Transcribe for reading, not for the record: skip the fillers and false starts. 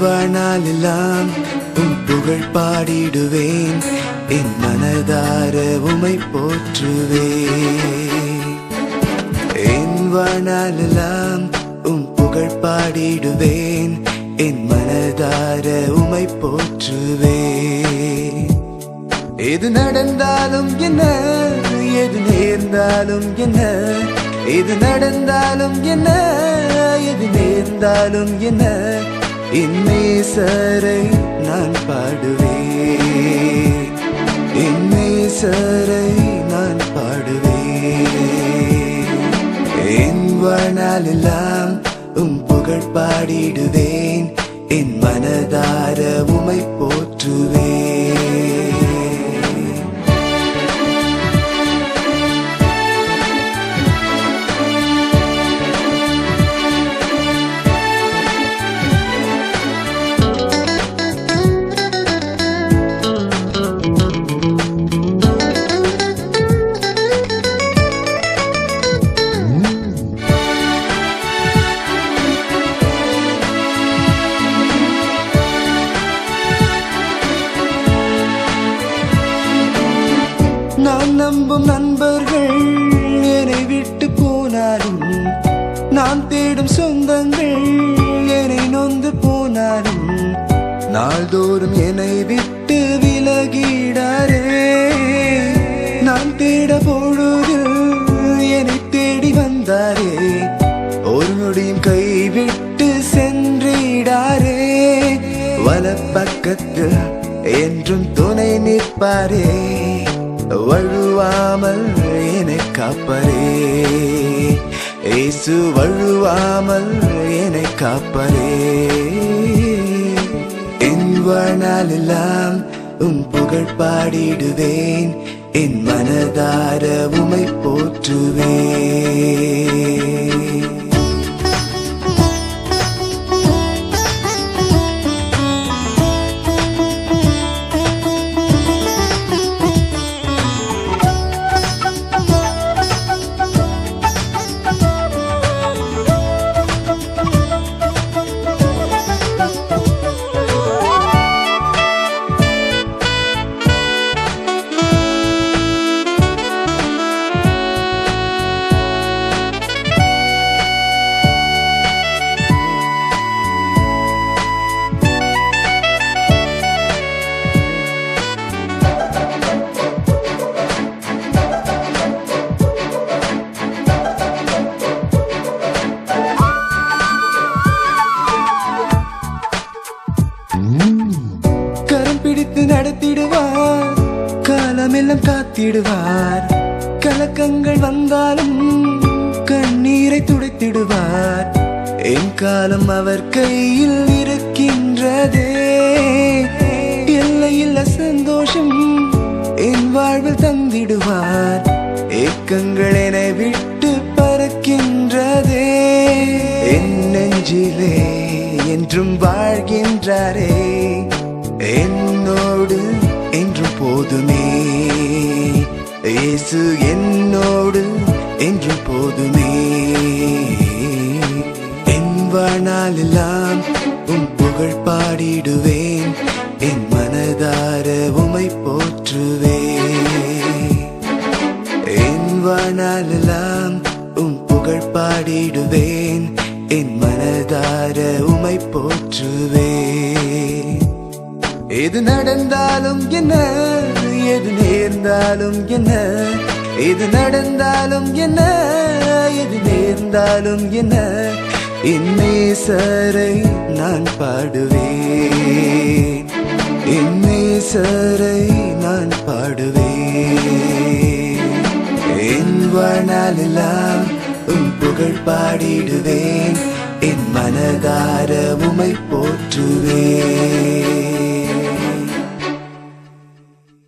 வாழ்நாளெல்லாம் உம் புகழ் பாடிடுவேன், என் மனதார உமை போற்றுவேன். என் வாழ்நாளெல்லாம் உம் புகழ் பாடிடுவேன், என் மனதார உமை போற்றுவேன். எது நடந்தாலும் என்ன, எது நேர்ந்தாலும் என்ன, எது நடந்தாலும் என்ன, எது நேர்ந்தாலும் என்ன, என் நேசரை நான் பாடுவேன், என் நேசரை நான் பாடுவேன். என் வாழ்நாளெல்லாம் உம் புகழ் பாடிடுவேன், என் மனதார உமை போற்றுவேன். நான் நம்பும் நண்பர்கள் என்னை விட்டு போனாலும், நான் தேடும் சொந்தங்கள் என்னை நொந்து போனாலும், நாள்தோறும் என்னை விட்டு விலகிடாரே. நான் தேட பொழுதில் என்னை தேடி வந்தாரே, ஒரு நொடியும் கைவிட்டு சென்றிடாரே. வலப்பக்கத்தில் என்றும் துணை நிற்பாரே, வழுவாமல் என்னை காப்பரே. இயேசு வழுவாமல் என்னை காப்பரே. என் வாழ்நாளெல்லாம் உம் புகழ் பாடிடுவேன், என் மனதார உமை போற்றுவேன். கரம் பிடித்து நடத்திடுவார், காலமெல்லாம் காத்திடுவார். கலக்கங்கள் வந்தாலும் கண்ணீரை துடைத்திடுவார். என் காலம் அவர் கையில் இருக்கின்றதே. எல்லையில்ல சந்தோஷம் என் வாழ்வில் தந்திடுவார். ஏக்கங்கள் என்னை விட்டு பறக்கின்றதே. என் நெஞ்சிலே என்றும் வாழ்கின்றாரே, என்னோடு என்றும் போதுமே. இயேசு என்னோடு என்றும் போதுமே. என் வாழ்நாளெல்லாம் உம் புகழ் பாடிடுவேன், என் மனதார உமை போற்றுவேன். என் வாழ்நாளெல்லாம் உம் புகழ் பாடிடுவேன், என் மனதார உமை போற்றுவேன். எது நடந்தாலும் என்ன, எது நேர்ந்தாலும் என்ன, எது நடந்தாலும் என்ன, எது நேர்ந்தாலும் என்ன, என் நேசரை நான் பாடுவேன், என் நேசரை நான் பாடுவேன். என் வாழ்நாளெல்லாம் உம் புகழ் பாடிடுவேன், என் மனதார உமை போற்றுவேன்.